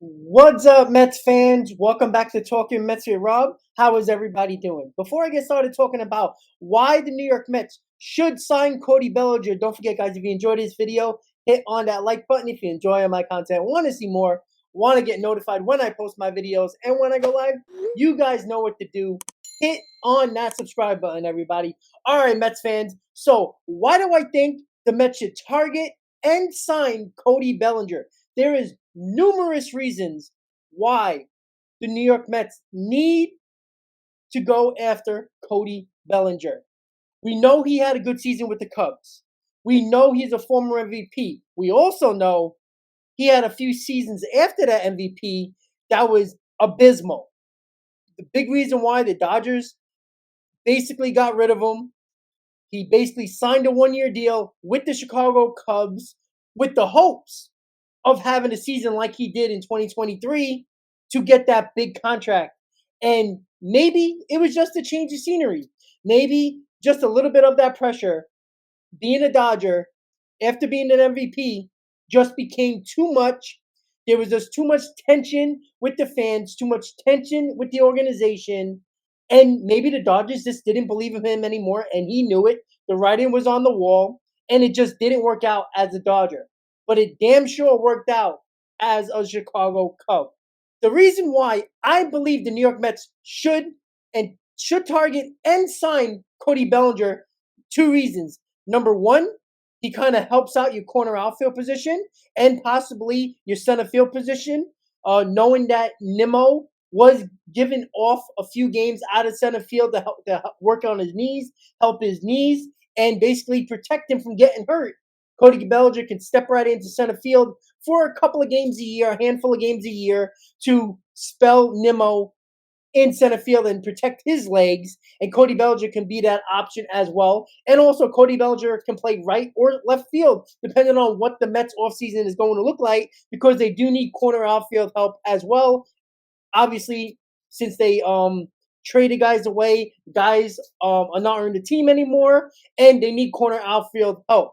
What's up, Mets fans? Welcome back to Talking Mets with Rob. How is everybody doing? Before I get started talking about why the New York Mets should sign Cody Bellinger, don't forget, guys, if you enjoyed this video, hit on that like button if you enjoy my content, want to see more, want to get notified when I post my videos, and when I go live, you guys know what to do. Hit on that subscribe button, everybody. All right, Mets fans. So, why do I think the Mets should target and sign Cody Bellinger? There is numerous reasons why the New York Mets need to go after Cody Bellinger. We know he had a good season with the Cubs. We know he's a former MVP. We also know he had a few seasons after that MVP that was abysmal. The big reason why the Dodgers basically got rid of him, he basically signed a one-year deal with the Chicago Cubs with the hopes of having a season like he did in 2023 to get that big contract. And maybe it was just a change of scenery. Maybe just a little bit of that pressure. Being a Dodger after being an MVP just became too much. There was just too much tension with the fans, too much tension with the organization. And maybe the Dodgers just didn't believe in him anymore, and he knew it. The writing was on the wall, and it just didn't work out as a Dodger. But it damn sure worked out as a Chicago Cub. The reason why I believe the New York Mets should target and sign Cody Bellinger, two reasons. Number one, he kind of helps out your corner outfield position and possibly your center field position, knowing that Nimmo was given off a few games out of center field to work on his knees, help his knees, and basically protect him from getting hurt. Cody Bellinger can step right into center field for a couple of games a year, a handful of games a year, to spell Nimmo in center field and protect his legs. And Cody Bellinger can be that option as well. And also, Cody Bellinger can play right or left field, depending on what the Mets offseason is going to look like, because they do need corner outfield help as well. Obviously, since they traded guys away, guys are not on the team anymore, and they need corner outfield help.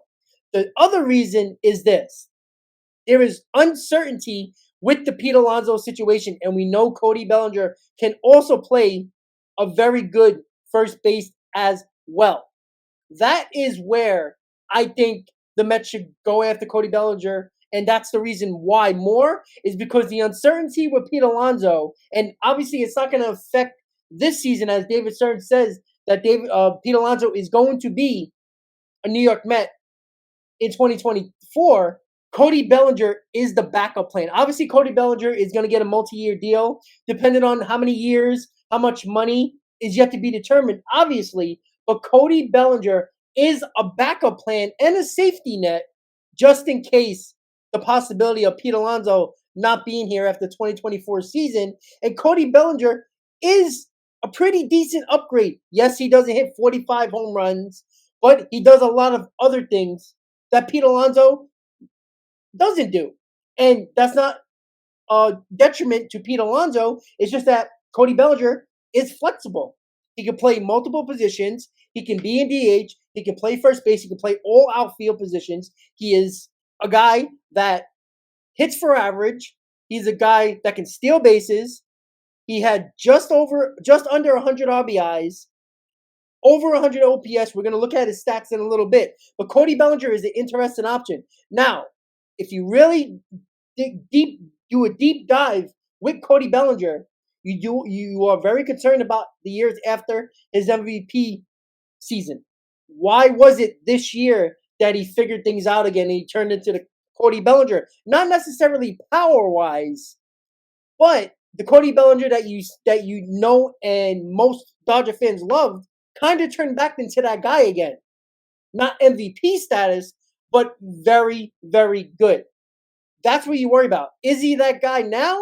The other reason is this. There is uncertainty with the Pete Alonso situation, and we know Cody Bellinger can also play a very good first base as well. That is where I think the Mets should go after Cody Bellinger, and that's the reason why more is because the uncertainty with Pete Alonso, and obviously it's not going to affect this season, as David Stern says that Pete Alonso is going to be a New York Met in 2024. Cody Bellinger is the backup plan. Obviously, Cody Bellinger is going to get a multi-year deal, depending on how many years, how much money is yet to be determined, obviously. But Cody Bellinger is a backup plan and a safety net just in case the possibility of Pete Alonso not being here after the 2024 season. And Cody Bellinger is a pretty decent upgrade. Yes, he doesn't hit 45 home runs, but he does a lot of other things that Pete Alonso doesn't do. And that's not a detriment to Pete Alonso. It's just that Cody Bellinger is flexible. He can play multiple positions. He can be in DH. He can play first base. He can play all outfield positions. He is a guy that hits for average. He's a guy that can steal bases. He had just under 100 RBIs, over 100 OPS. We're going to look at his stats in a little bit. But Cody Bellinger is an interesting option. Now, if you really do a deep dive with Cody Bellinger, you are very concerned about the years after his MVP season. Why was it this year that he figured things out again and he turned into the Cody Bellinger? Not necessarily power-wise, but the Cody Bellinger that you know and most Dodger fans loved kind of turned back into that guy again. Not MVP status, but very, very good. That's what you worry about. Is he that guy now,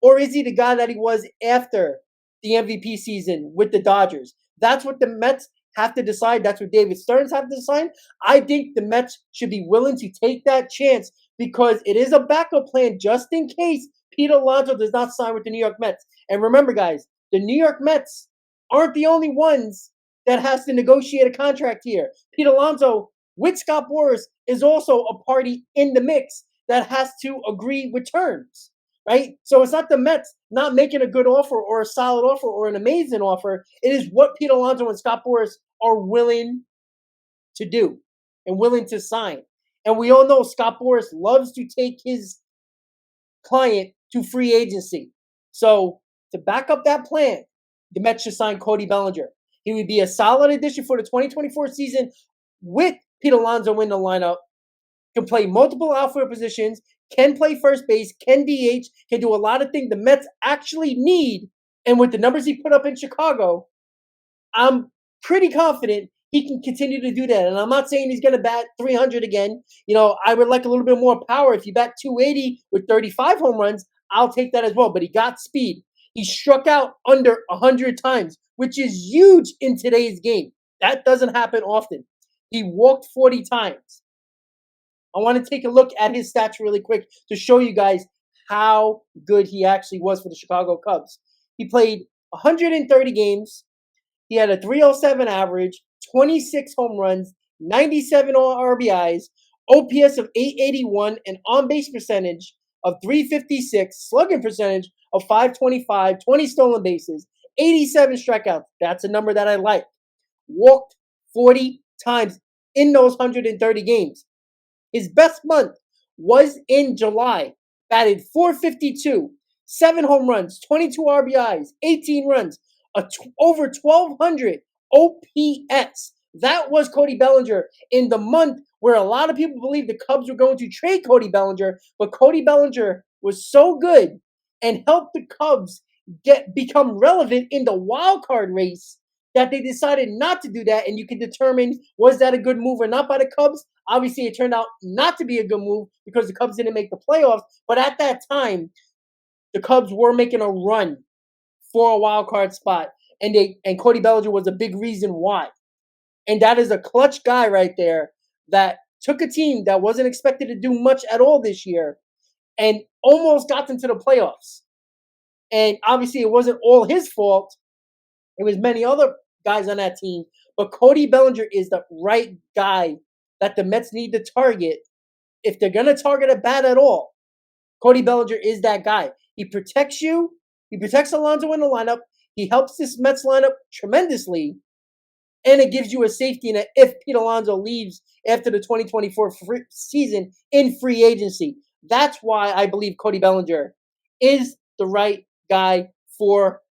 or is he the guy that he was after the MVP season with the Dodgers? That's what the Mets have to decide. That's what David Stearns have to decide. I think the Mets should be willing to take that chance because it is a backup plan just in case Pete Alonso does not sign with the New York Mets. And remember, guys, the New York Mets aren't the only ones that has to negotiate a contract here. Pete Alonso with Scott Boras is also a party in the mix that has to agree with terms. right? So it's not the Mets not making a good offer or a solid offer or an amazing offer. It is what Pete Alonso and Scott Boras are willing to do and willing to sign. And we all know Scott Boras loves to take his client to free agency. So to back up that plan, the Mets should sign Cody Bellinger. He would be a solid addition for the 2024 season with Pete Alonso in the lineup. Can play multiple outfield positions, can play first base, can DH, can do a lot of things the Mets actually need. And with the numbers he put up in Chicago, I'm pretty confident he can continue to do that. And I'm not saying he's going to bat 300 again. You know, I would like a little bit more power. If you bat 280 with 35 home runs, I'll take that as well. But he got speed. He struck out under 100 times, which is huge in today's game. That doesn't happen often. He walked 40 times. I want to take a look at his stats really quick to show you guys how good he actually was for the Chicago Cubs. He played 130 games. He had a 307 average, 26 home runs, 97 RBIs, OPS of 881, an on-base percentage of 356, slugging percentage of 525, 20 stolen bases, 87 strikeouts. That's a number that I like. Walked 40 times in those 130 games. His best month was in July. Batted .452, 7 home runs, 22 RBIs, 18 runs, over 1,200 OPS. That was Cody Bellinger in the month where a lot of people believed the Cubs were going to trade Cody Bellinger, but Cody Bellinger was so good and helped the Cubs become relevant in the wild card race that they decided not to do that. And you can determine, was that a good move or not by the Cubs? Obviously, it turned out not to be a good move because the Cubs didn't make the playoffs. But at that time, the Cubs were making a run for a wild card spot. And Cody Bellinger was a big reason why. And that is a clutch guy right there that took a team that wasn't expected to do much at all this year and almost got them to the playoffs. And obviously, it wasn't all his fault. It was many other guys on that team. But Cody Bellinger is the right guy that the Mets need to target if they're going to target a bat at all. Cody Bellinger is that guy. He protects you. He protects Alonso in the lineup. He helps this Mets lineup tremendously. And it gives you a safety net if Pete Alonso leaves after the 2024 season in free agency. That's why I believe Cody Bellinger is the right guy for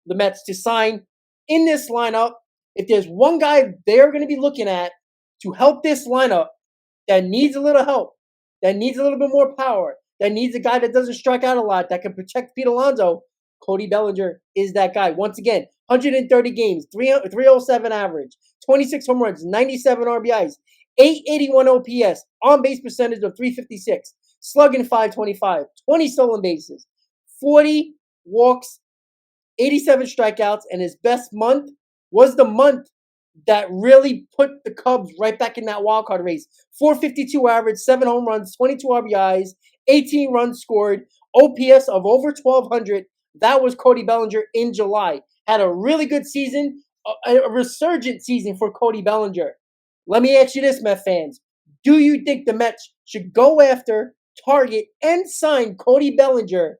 the Mets to sign in this lineup. If there's one guy they're going to be looking at to help this lineup that needs a little help, that needs a little bit more power, that needs a guy that doesn't strike out a lot, that can protect Pete Alonso, Cody Bellinger is that guy. Once again, 130 games, 307 average, 26 home runs, 97 RBIs, 881 OPS, on-base percentage of 356, slugging 525, 20 stolen bases, 40 walks, 87 strikeouts, and his best month was the month that really put the Cubs right back in that wild card race. 452 average, 7 home runs, 22 RBIs, 18 runs scored, OPS of over 1,200. That was Cody Bellinger in July. Had a really good season, a resurgent season for Cody Bellinger. Let me ask you this, Met fans. Do you think the Mets should go after, target, and sign Cody Bellinger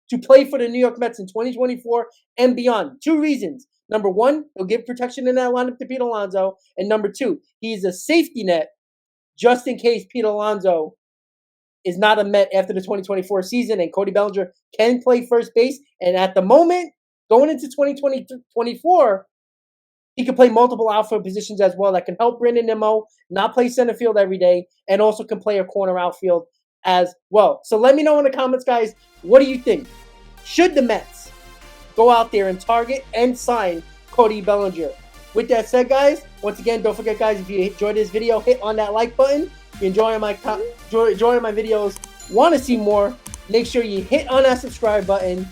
to play for the New York Mets in 2024 and beyond? 2 reasons. Number 1, he'll give protection in that lineup to Pete Alonso. And number 2, he's a safety net just in case Pete Alonso is not a Met after the 2024 season and Cody Bellinger can play first base. And at the moment, going into 2024, he can play multiple outfield positions as well that can help Brandon Nimmo not play center field every day and also can play a corner outfield as well. So let me know in the comments, guys, what do you think? Should the Mets go out there and target and sign Cody Bellinger? With that said, guys, once again, don't forget, guys, if you enjoyed this video, hit on that like button. If you're enjoying my videos, want to see more, make sure you hit on that subscribe button.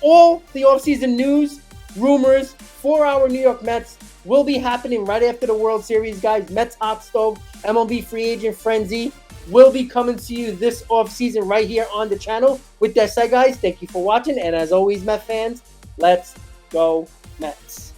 All the offseason news, rumors for our New York Mets will be happening right after the World Series, guys. Mets Hot Stove, MLB Free Agent Frenzy will be coming to you this offseason right here on the channel. With that said, guys, thank you for watching. And as always, Met fans, let's go Mets.